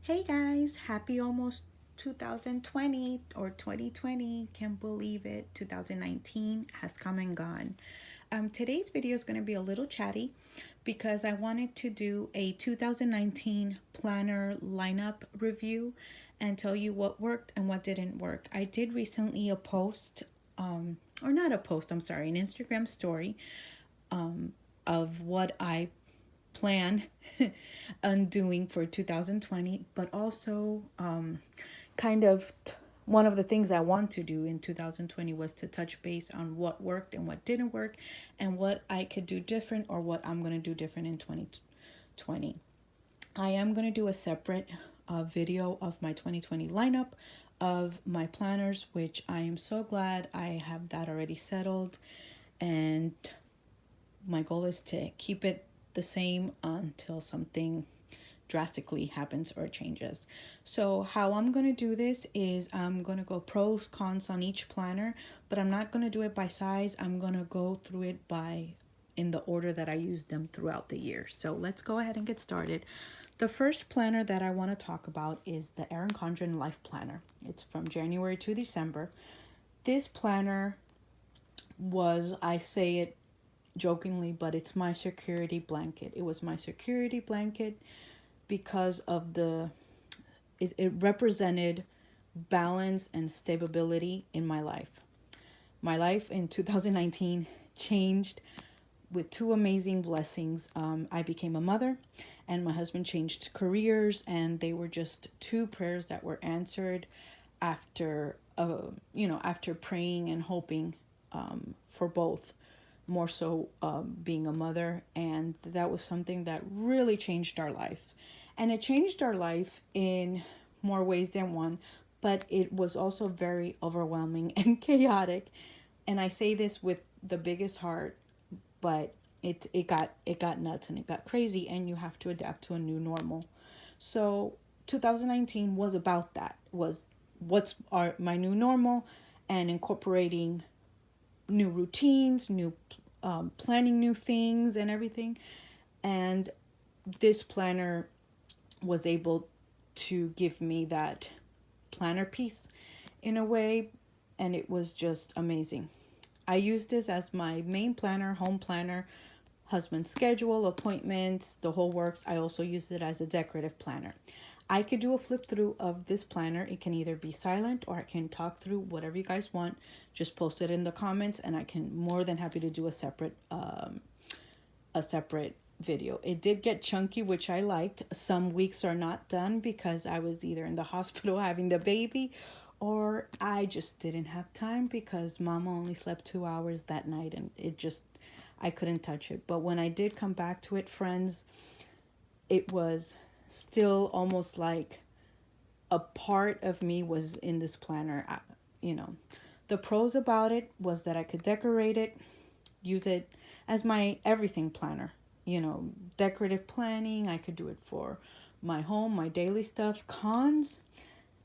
Hey guys, happy almost 2020 or 2020. Can't believe it. 2019 has come and gone. Today's video is going to be a little chatty because I wanted to do a 2019 planner lineup review and tell you what worked and what didn't work. I did recently a post, or not a post, I'm sorry, an Instagram story of what I plan on doing for 2020, but also kind of one of the things I want to do in 2020 was to touch base on what worked and what didn't work and what I could do different or what I'm going to do different in 2020. I am going to do a separate video of my 2020 lineup of my planners, which I am so glad I have that already settled. And my goal is to keep it the same until something drastically happens or changes. So how I'm going to do this is I'm going to go pros, cons on each planner, but I'm not going to do it by size. I'm going to go through it by in the order that I used them throughout the year. So let's go ahead and get started. The first planner that I want to talk about is the Erin Condren Life Planner. It's from January to December. This planner was, I say it jokingly, but it's my security blanket. It was my security blanket because of it represented balance and stability in my life. My life in 2019 changed with two amazing blessings. I became a mother, and my husband changed careers, and they were just two prayers that were answered after, after praying and hoping for both. More so being a mother, and that was something that really changed our life. And it changed our life in more ways than one, but it was also very overwhelming and chaotic. And I say this with the biggest heart, but it got nuts and it got crazy, and you have to adapt to a new normal. So 2019 was about that. Was what's my new normal, and incorporating new routines, new planning new things and everything. And this planner was able to give me that planner piece in a way, and it was just amazing. I used this as my main planner, home planner, husband schedule, appointments, the whole works. I also used it as a decorative planner. I could do a flip through of this planner. It can either be silent or I can talk through whatever you guys want. Just post it in the comments, and I can more than happy to do a separate video. It did get chunky, which I liked. Some weeks are not done because I was either in the hospital having the baby, or I just didn't have time because mama only slept 2 hours that night, and I couldn't touch it. But when I did come back to it, friends, it was still almost like a part of me was in this planner. You know, the pros about it was that I could decorate it, use it as my everything planner. Decorative planning. I could do it for my home, my daily stuff. Cons,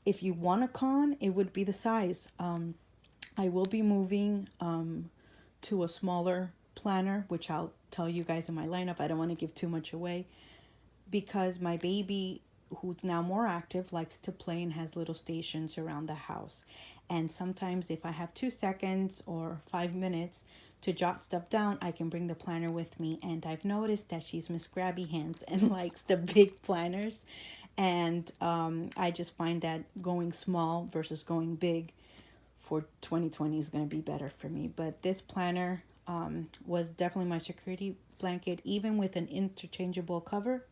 if you want a con, it would be the size. I will be moving to a smaller planner, which I'll tell you guys in my lineup. I don't want to give too much away because my baby, who's now more active, likes to play and has little stations around the house. And sometimes if I have 2 seconds or 5 minutes to jot stuff down, I can bring the planner with me. And I've noticed that she's Miss Grabby Hands and likes the big planners. And I just find that going small versus going big for 2020 is going to be better for me. But this planner was definitely my security blanket. Even with an interchangeable cover,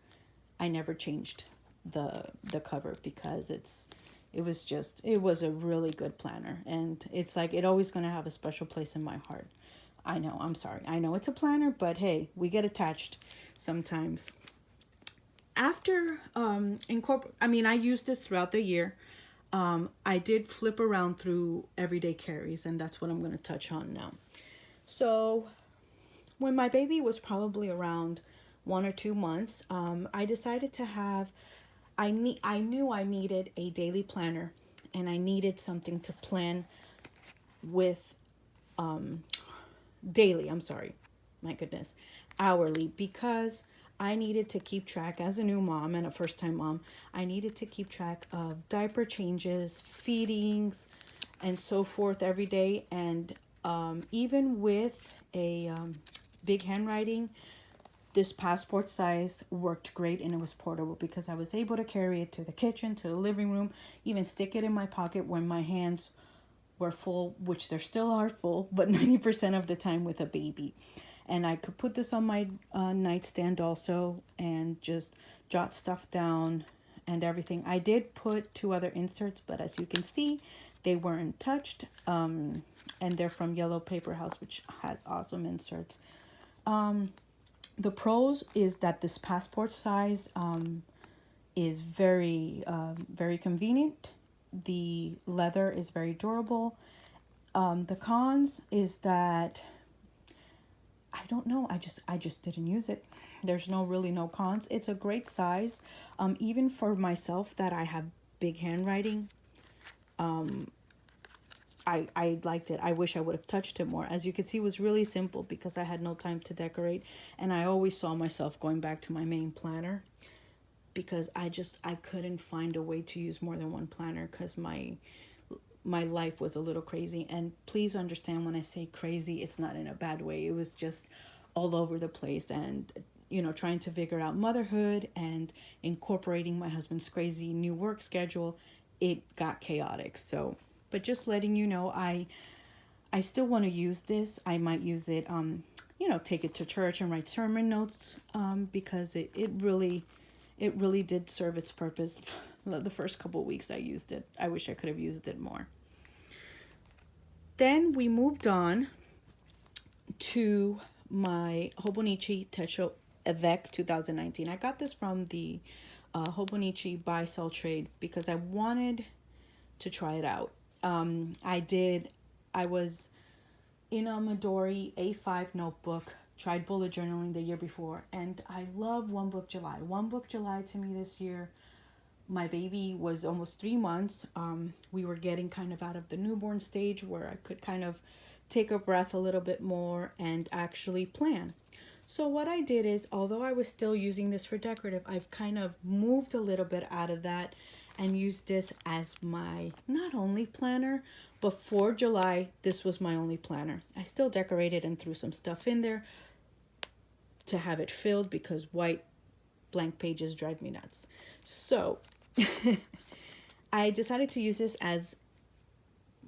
I never changed the cover because it was a really good planner, and it's like it always going to have a special place in my heart. I know, I'm sorry. I know it's a planner, but hey, we get attached sometimes. After I used this throughout the year. I did flip around through everyday carries, and that's what I'm going to touch on now. So when my baby was probably around 1 or 2 months, I decided to have. I knew I needed a daily planner, and I needed something to plan with daily. I'm sorry, my goodness, hourly, because I needed to keep track as a new mom and a first time mom. I needed to keep track of diaper changes, feedings, and so forth every day. And even with a big handwriting, this passport size worked great, and it was portable because I was able to carry it to the kitchen, to the living room, even stick it in my pocket when my hands were full, which there still are full, but 90% of the time with a baby. And I could put this on my nightstand also and just jot stuff down and everything. I did put 2 other inserts, but as you can see, they weren't touched. And they're from Yellow Paper House, which has awesome inserts. The pros is that this passport size is very convenient. The leather is very durable. The cons is that I don't know. I just didn't use it. There's no cons. It's a great size. Even for myself that I have big handwriting, I liked it. I wish I would have touched it more. As you can see, it was really simple because I had no time to decorate, and I always saw myself going back to my main planner because I couldn't find a way to use more than one planner because my life was a little crazy. And please understand, when I say crazy, it's not in a bad way. It was just all over the place, and trying to figure out motherhood and incorporating my husband's crazy new work schedule, it got chaotic. So, but just letting you know, I still want to use this. I might use it, take it to church and write sermon notes, because it really did serve its purpose. The first couple of weeks I used it. I wish I could have used it more. Then we moved on to my Hobonichi Techo Avec 2019. I got this from the Hobonichi buy sell trade because I wanted to try it out. I was in a Midori A5 notebook, tried bullet journaling the year before, and I love One Book July. One Book July to me this year, my baby was almost 3 months. We were getting kind of out of the newborn stage where I could kind of take a breath a little bit more and actually plan. So what I did is, although I was still using this for decorative, I've kind of moved a little bit out of that and used this as my not only planner, but for July, this was my only planner. I still decorated and threw some stuff in there to have it filled because white blank pages drive me nuts. So I decided to use this as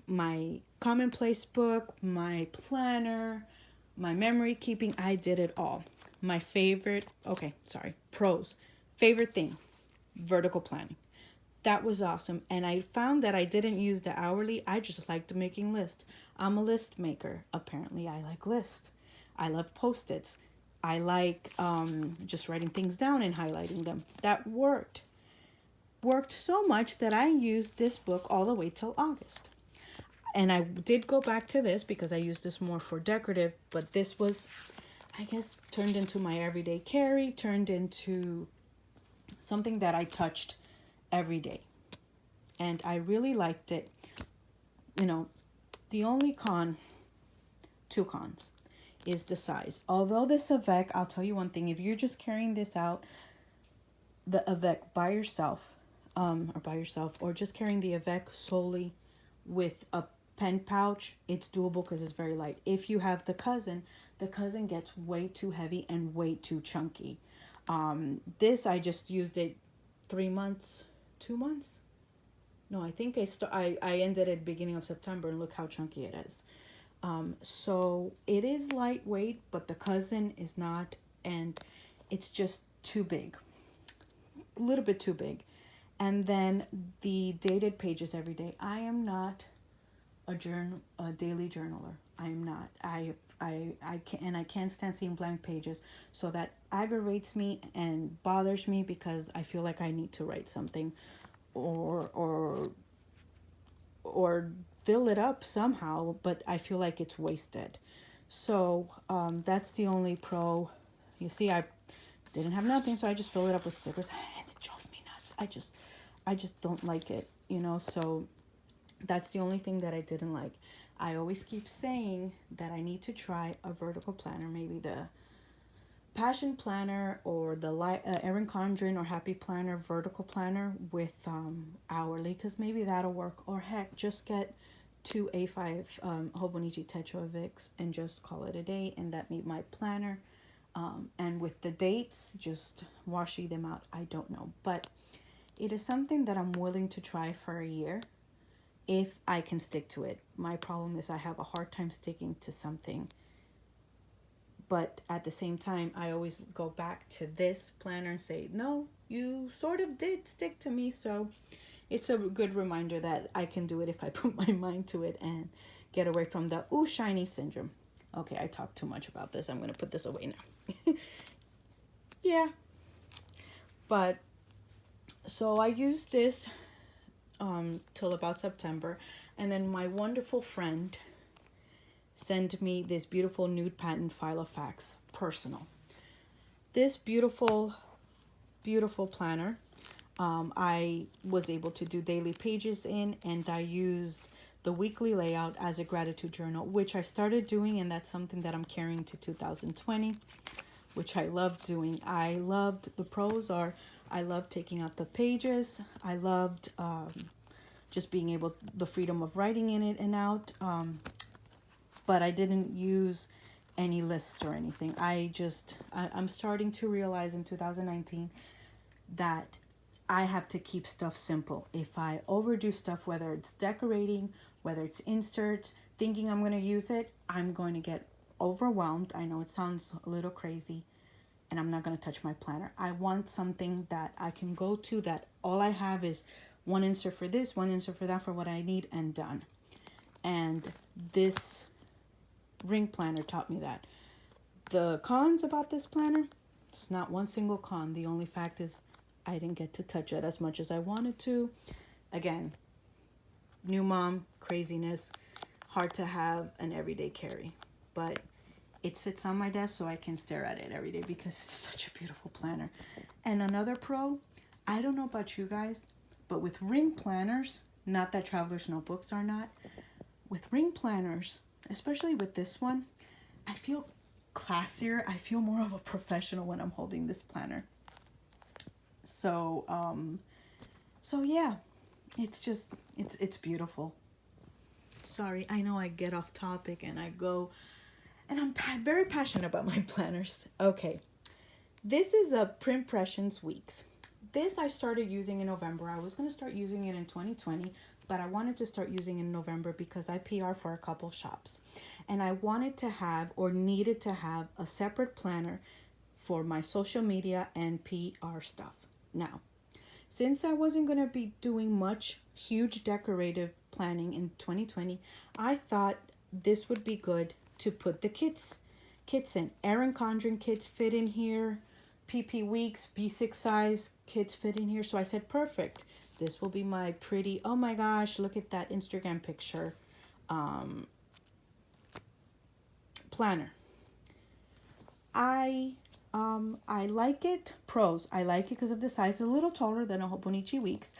my commonplace book, my planner, my memory keeping. I did it all. My favorite, pros. Favorite thing, vertical planning. That was awesome. And I found that I didn't use the hourly. I just liked making lists. I'm a list maker. Apparently, I like lists. I love Post-its. I like just writing things down and highlighting them. That worked. Worked so much that I used this book all the way till August. And I did go back to this because I used this more for decorative. But this was, I guess, turned into my everyday carry. Turned into something that I touched every day, and I really liked it. The only two cons is the size. Although this Avec, I'll tell you one thing, if you're just carrying this out, the Avec by yourself, or just carrying the Avec solely with a pen pouch, it's doable because it's very light. If you have the cousin gets way too heavy and way too chunky. This, I just used it 2 months. No, I think I ended at beginning of September, and look how chunky it is. So it is lightweight, but the cousin is not, and it's just too big, a little bit too big. And then the dated pages every day. I am not a daily journaler. I am not. I can't stand seeing blank pages, so that aggravates me and bothers me because I feel like I need to write something or fill it up somehow, but I feel like it's wasted. So that's the only pro. You see, I didn't have nothing, so I just fill it up with stickers, and it drove me nuts. I just don't like it, so that's the only thing that I didn't like. I always keep saying that I need to try a vertical planner, maybe Passion Planner or the Erin Condren or Happy Planner vertical planner with hourly, because maybe that'll work. Or heck, just get 2 A5 Hobonichi Tetravix and just call it a day, and that made my planner. And with the dates, just washi them out. I don't know, but it is something that I'm willing to try for a year if I can stick to it. My problem is I have a hard time sticking to something. But at the same time, I always go back to this planner and say, no, you sort of did stick to me. So it's a good reminder that I can do it if I put my mind to it and get away from the ooh, shiny syndrome. Okay, I talked too much about this. I'm going to put this away now. Yeah. But so I used this till about September. And then my wonderful friend sent me this beautiful nude pattern Filofax personal. This beautiful, beautiful planner, I was able to do daily pages in, and I used the weekly layout as a gratitude journal, which I started doing, and that's something that I'm carrying to 2020, which I love doing. I loved the pros are, I loved taking out the pages. I loved just being able, the freedom of writing in it and out. But I didn't use any lists or anything. I'm starting to realize in 2019 that I have to keep stuff simple. If I overdo stuff, whether it's decorating, whether it's inserts, thinking I'm going to use it, I'm going to get overwhelmed. I know it sounds a little crazy, and I'm not going to touch my planner. I want something that I can go to, that all I have is one insert for this, one insert for that, for what I need, and done. And this ring planner taught me that. The cons about this planner, it's not one single con. The only fact is I didn't get to touch it as much as I wanted to. Again, new mom, craziness, hard to have an everyday carry. But it sits on my desk so I can stare at it every day because it's such a beautiful planner. And another pro, I don't know about you guys, but with ring planners, not that Traveler's Notebooks are not, with ring planners, especially with this one, I feel classier. I feel more of a professional when I'm holding this planner. So yeah, it's beautiful. Sorry, I know I get off topic and I go, and I'm very passionate about my planners. Okay, this is a Printpressions Weeks. This I started using in November. I was going to start using it in 2020, but I wanted to start using it in November because I PR for a couple shops. And I wanted to have, or needed to have, a separate planner for my social media and PR stuff. Now, since I wasn't going to be doing much huge decorative planning in 2020, I thought this would be good to put the kits in. Erin Condren kits fit in here. PP Weeks, B6 size kits fit in here. So I said, perfect. This will be my pretty, oh my gosh, look at that Instagram picture planner. I like it. Pros, I like it because of the size. A little taller than a Hobonichi Weeks.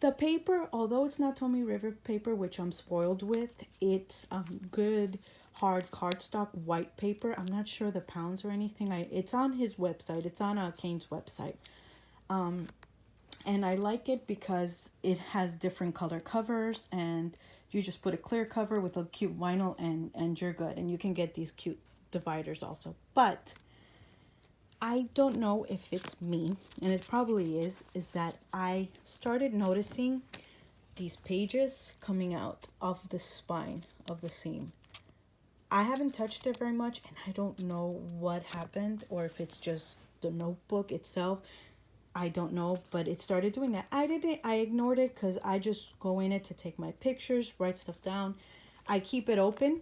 The paper, although it's not Tomy River paper, which I'm spoiled with, it's good hard cardstock white paper. I'm not sure the pounds or anything. It's on his website. It's on Kane's website. And I like it because it has different color covers, and you just put a clear cover with a cute vinyl and you're good. And you can get these cute dividers also. But I don't know if it's me, and it probably is that I started noticing these pages coming out of the spine of the seam. I haven't touched it very much, and I don't know what happened, or if it's just the notebook itself. I don't know, but it started doing that. I ignored it because I just go in it to take my pictures, write stuff down. I keep it open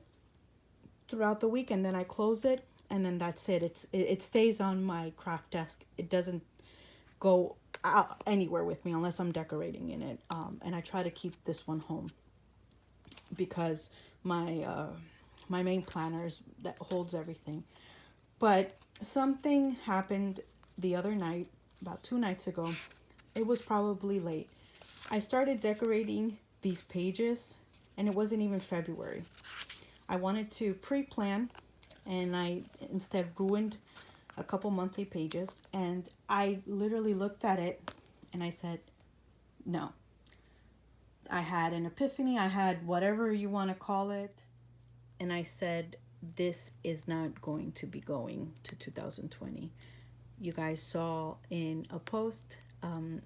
throughout the week, and then I close it, and then that's it. It stays on my craft desk. It doesn't go out anywhere with me unless I'm decorating in it. And I try to keep this one home because my main planner is that holds everything. But something happened the other night, about 2 nights ago. It was probably late. I started decorating these pages, and it wasn't even February. I wanted to pre-plan, and I instead ruined a couple monthly pages, and I literally looked at it and I said, no. I had an epiphany, I had whatever you want to call it, and I said, this is not going to be going to 2020. You guys saw in a post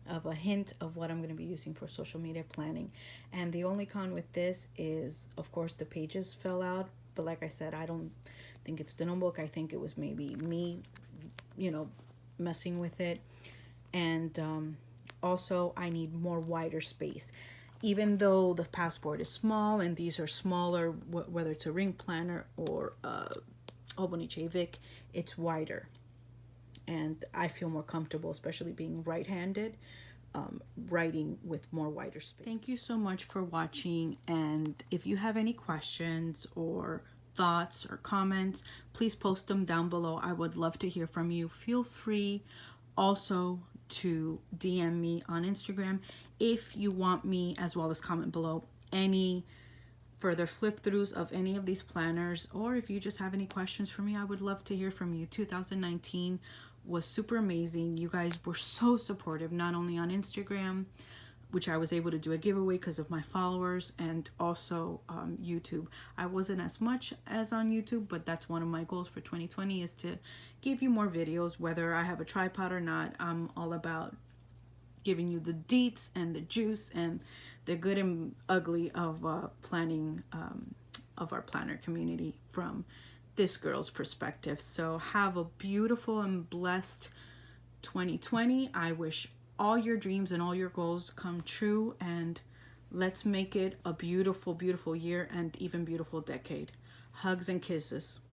of a hint of what I'm going to be using for social media planning. And the only con with this is, of course, the pages fell out. But like I said, I don't think it's the notebook. I think it was maybe me, messing with it. And also, I need more wider space. Even though the passport is small and these are smaller, whether it's a ring planner or Albany Vic, it's wider. And I feel more comfortable, especially being right-handed, writing with more wider space. Thank you so much for watching, and if you have any questions or thoughts or comments, please post them down below. I would love to hear from you. Feel free also to DM me on Instagram if you want me, as well as comment below any further flip throughs of any of these planners, or if you just have any questions for me, I would love to hear from you. 2019 was super amazing. You guys were so supportive, not only on Instagram, which I was able to do a giveaway because of my followers, and also YouTube. I wasn't as much as on YouTube, but that's one of my goals for 2020 is to give you more videos, whether I have a tripod or not. I'm all about giving you the deets and the juice and the good and ugly of planning of our planner community from this girl's perspective. So have a beautiful and blessed 2020. I wish all your dreams and all your goals come true, and let's make it a beautiful, beautiful year and even beautiful decade. Hugs and kisses.